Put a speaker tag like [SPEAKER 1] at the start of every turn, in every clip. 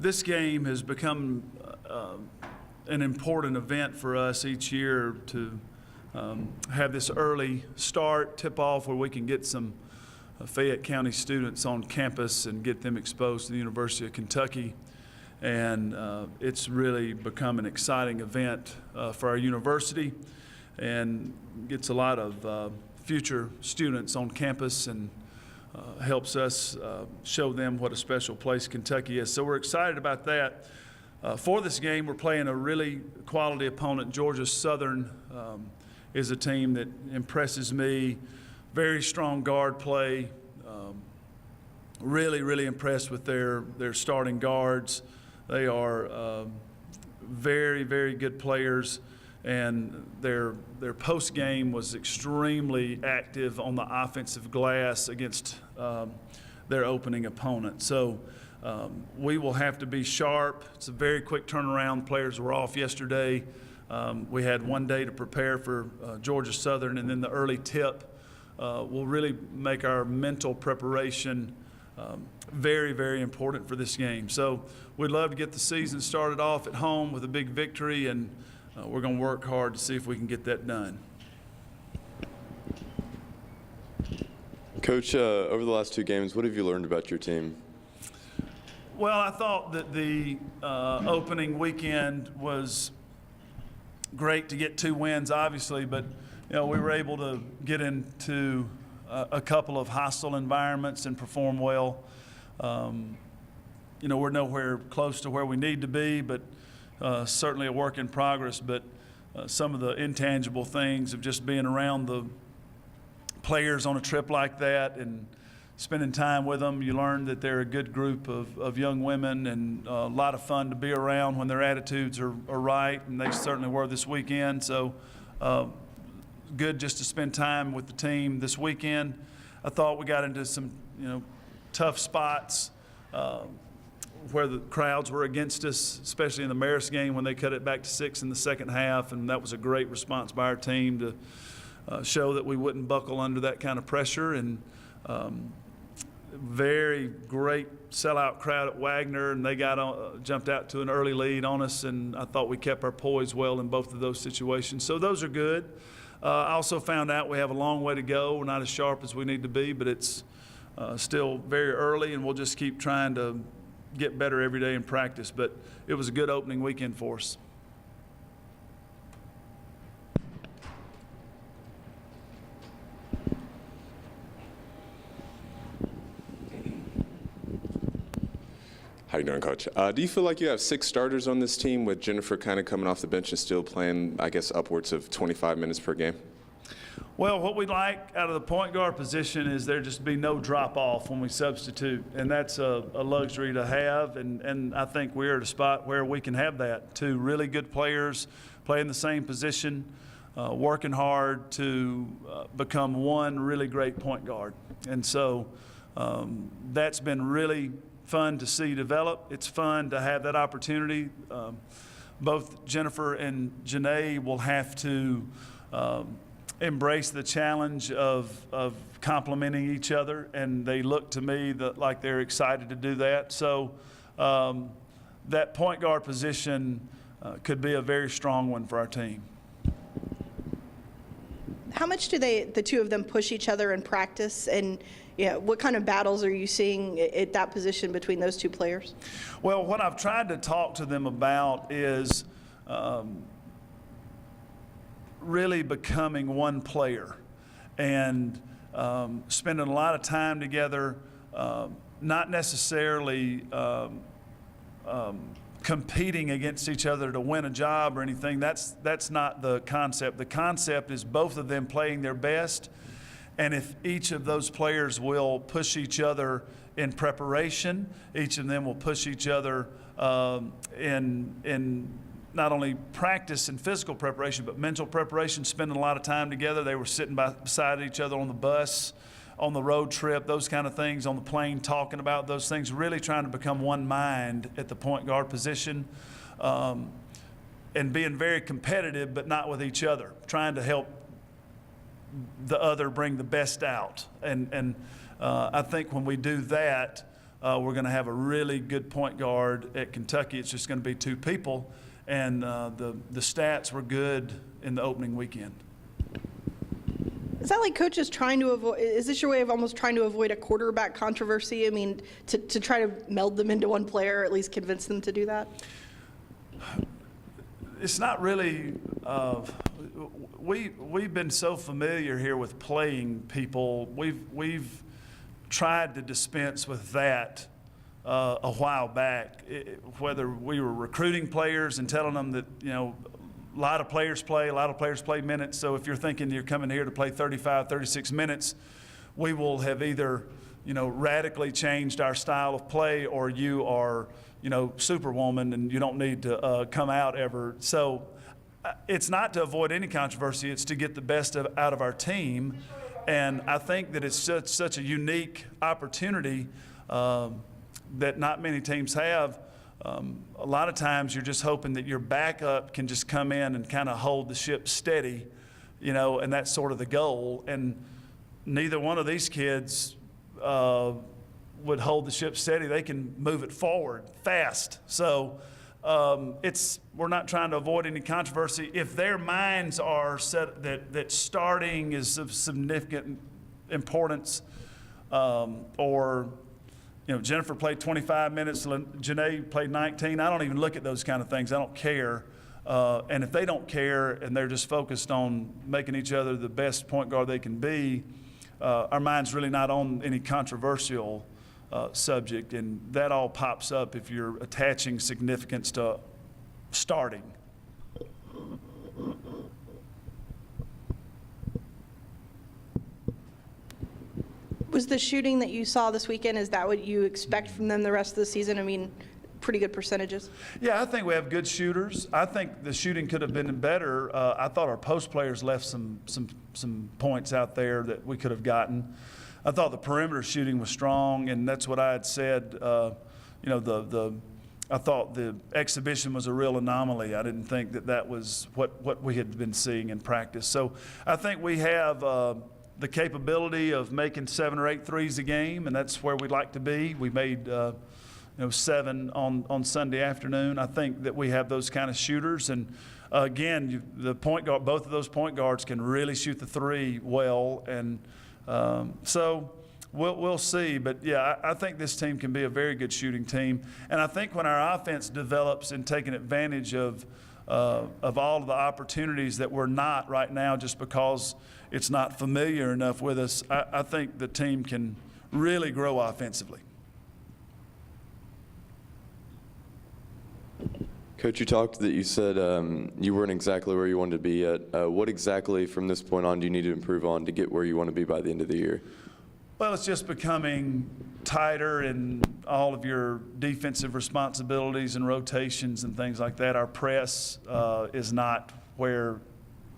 [SPEAKER 1] This game has become an important event for us each year to have this early start, tip-off, where we can get some Fayette County students on campus and get them exposed to the University of Kentucky. And it's really become an exciting event for our university and gets a lot of future students on campus and helps us show them what a special place Kentucky is. So we're excited about that. For this game, we're playing a really quality opponent. Georgia Southern is a team that impresses me. Very strong guard play. Really impressed with their starting guards. They are very good players, and their post game was extremely active on the offensive glass against their opening opponent. So we will have to be sharp. It's a very quick turnaround. Players were off yesterday. We had one day to prepare for Georgia Southern, and then the early tip will really make our mental preparation very important for this game. So we'd love to get the season started off at home with a big victory, and we're going to work hard to see if we can get that done.
[SPEAKER 2] Coach, over the last two games, what have you learned about your team?
[SPEAKER 1] Well, I thought that the opening weekend was great to get 2 wins, obviously, but we were able to get into a couple of hostile environments and perform well. We're nowhere close to where we need to be, but certainly a work in progress. But some of the intangible things of just being around the players on a trip like that and spending time with them, you learn that they're a good group of young women and a lot of fun to be around when their attitudes are right, and they certainly were this weekend. So good just to spend time with the team this weekend. I thought we got into some tough spots where the crowds were against us, especially in the Marist game when they cut it back to 6 in the second half, and that was a great response by our team to show that we wouldn't buckle under that kind of pressure. And very great sellout crowd at Wagner, and they jumped out to an early lead on us, and I thought we kept our poise well in both of those situations. So those are good. I also found out we have a long way to go. We're not as sharp as we need to be, but it's still very early, and we'll just keep trying to get better every day in practice. But it was a good opening weekend for us.
[SPEAKER 2] How you doing, Coach? Do you feel like you have 6 starters on this team, with Jennifer kind of coming off the bench and still playing, I guess, upwards of 25 minutes per game?
[SPEAKER 1] Well, what we like out of the point guard position is there just be no drop-off when we substitute, and that's a luxury to have, and I think we're at a spot where we can have that. 2 really good players playing the same position, working hard to become one really great point guard. And so that's been really fun to see develop. It's fun to have that opportunity. Both Jennifer and Janae will have to embrace the challenge of complementing each other, and they look to me like they're excited to do that. So that point guard position could be a very strong one for our team.
[SPEAKER 3] How much do the 2 of them push each other in practice, and what kind of battles are you seeing at that position between those 2 players?
[SPEAKER 1] Well, what I've tried to talk to them about is really becoming one player and spending a lot of time together, not necessarily competing against each other to win a job or anything. That's not the concept. The concept is both of them playing their best, and if each of those players will push each other in preparation, each of them will push each other in not only practice and physical preparation, but mental preparation, spending a lot of time together. They were sitting beside each other on the bus, on the road trip, those kind of things, on the plane, talking about those things, really trying to become one mind at the point guard position, and being very competitive, but not with each other, trying to help the other bring the best out. And I think when we do that, we're going to have a really good point guard. At Kentucky, it's just going to be two people, and the stats were good in the opening weekend.
[SPEAKER 3] Is that like coaches trying to avoid, is this your way of almost trying to avoid a quarterback controversy? I mean, to try to meld them into one player, or at least convince them to do that?
[SPEAKER 1] It's not really, we've been so familiar here with playing people. We've tried to dispense with that a while back, whether we were recruiting players and telling them that, you know, a lot of players play minutes. So if you're thinking you're coming here to play 35, 36 minutes, we will have either, you know, radically changed our style of play, or you are, you know, superwoman and you don't need to come out ever. So it's not to avoid any controversy. It's to get the best out of our team. And I think that it's such a unique opportunity that not many teams have. A lot of times you're just hoping that your backup can just come in and kind of hold the ship steady, you know, and that's sort of the goal. And neither one of these kids would hold the ship steady. They can move it forward fast. So we're not trying to avoid any controversy. If their minds are set that starting is of significant importance, or you know, Jennifer played 25 minutes, Janae played 19. I don't even look at those kind of things. I don't care. And if they don't care and they're just focused on making each other the best point guard they can be, our mind's really not on any controversial subject. And that all pops up if you're attaching significance to starting.
[SPEAKER 3] Was the shooting that you saw this weekend, is that what you expect from them the rest of the season? I mean, pretty good percentages.
[SPEAKER 1] Yeah, I think we have good shooters. I think the shooting could have been better. I thought our post players left some points out there that we could have gotten. I thought the perimeter shooting was strong, and that's what I had said. You know, I thought the exhibition was a real anomaly. I didn't think that was what we had been seeing in practice. So I think we have the capability of making 7 or 8 threes a game, and that's where we'd like to be. We made 7 on Sunday afternoon. I think that we have those kind of shooters, and again, the point guard, both of those point guards can really shoot the three well, and so we'll see. But yeah, I think this team can be a very good shooting team, and I think when our offense develops and taking advantage of all of the opportunities that we're not right now, just because it's not familiar enough with us, I think the team can really grow offensively.
[SPEAKER 4] Coach, you talked that you said you weren't exactly where you wanted to be yet. What exactly from this point on do you need to improve on to get where you want to be by the end of the year?
[SPEAKER 1] Well, it's just becoming tighter in all of your defensive responsibilities and rotations and things like that. Our press is not where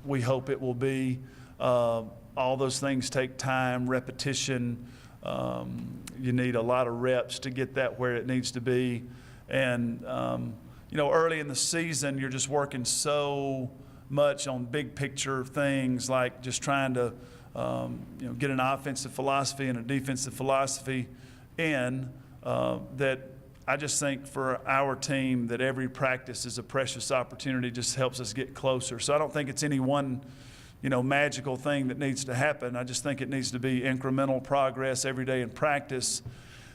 [SPEAKER 1] we hope it will be. All those things take time, repetition. You need a lot of reps to get that where it needs to be. And, you know, early in the season, you're just working so much on big picture things, like just trying to, you know, get an offensive philosophy and a defensive philosophy in, that I just think for our team that every practice is a precious opportunity, just helps us get closer. So I don't think it's any one, you know, magical thing that needs to happen. I just think it needs to be incremental progress every day in practice.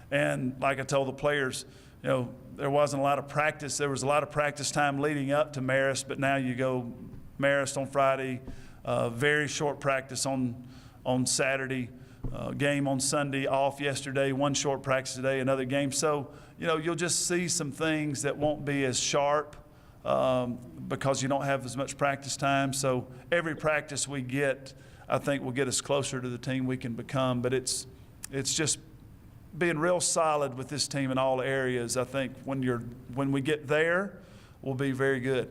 [SPEAKER 1] And like I told the players, you know, there wasn't a lot of practice. There was a lot of practice time leading up to Marist, but now you go Marist on Friday, very short practice on Saturday, game on Sunday, off yesterday, one short practice today, another game. So, you know, you'll just see some things that won't be as sharp because you don't have as much practice time. So every practice we get, I think, will get us closer to the team we can become. But it's just being real solid with this team in all areas. I think when we get there, we'll be very good.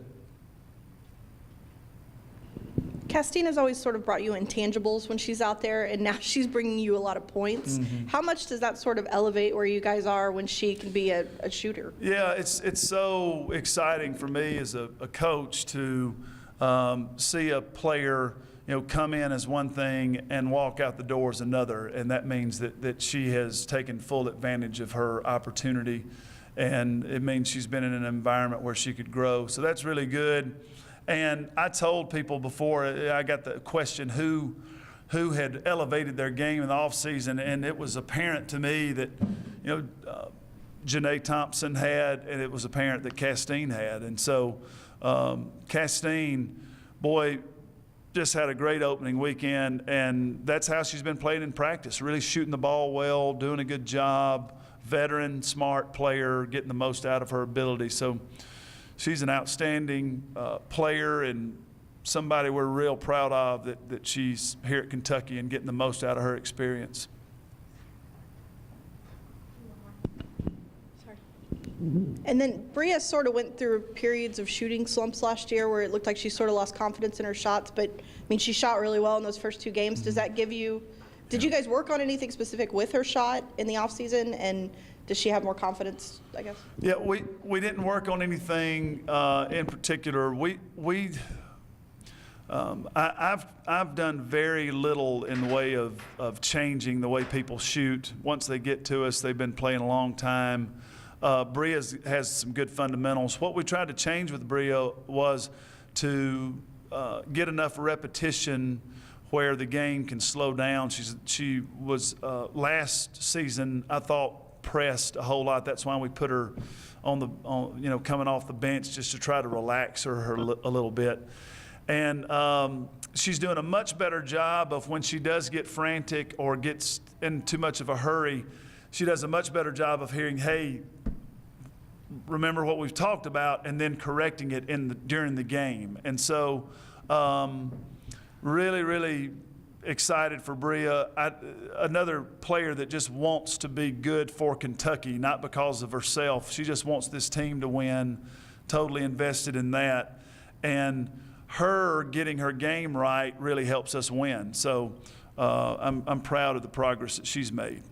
[SPEAKER 3] Castina's always sort of brought you intangibles when she's out there, and now she's bringing you a lot of points. Mm-hmm. How much does that sort of elevate where you guys are when she can be a shooter? Yeah,
[SPEAKER 1] it's so exciting for me as a coach to see a player, come in as one thing and walk out the door as another. And that means that she has taken full advantage of her opportunity. And it means she's been in an environment where she could grow. So that's really good. And I told people before, I got the question, who had elevated their game in the offseason, and it was apparent to me that, Janae Thompson had, and it was apparent that Castine had. And so Castine, boy, just had a great opening weekend, and that's how she's been playing in practice, really shooting the ball well, doing a good job, veteran, smart player, getting the most out of her ability. So she's an outstanding player and somebody we're real proud of that she's here at Kentucky and getting the most out of her experience.
[SPEAKER 3] And then Bria sort of went through periods of shooting slumps last year where it looked like she sort of lost confidence in her shots, but I mean, she shot really well in those first 2 games. Does that give you, did you guys work on anything specific with her shot in the offseason, and does she have more confidence, I guess?
[SPEAKER 1] Yeah, we didn't work on anything in particular. I've done very little in the way of changing the way people shoot. Once they get to us, they've been playing a long time. Bria has some good fundamentals. What we tried to change with Bria was to get enough repetition where the game can slow down. She was last season, I thought, pressed a whole lot. That's why we put her on coming off the bench just to try to relax her a little bit. And she's doing a much better job of when she does get frantic or gets in too much of a hurry. She does a much better job of hearing, hey, remember what we've talked about, and then correcting it during the game. And so really, really excited for Bria. Another player that just wants to be good for Kentucky, not because of herself. She just wants this team to win, totally invested in that. And her getting her game right really helps us win. So I'm proud of the progress that she's made.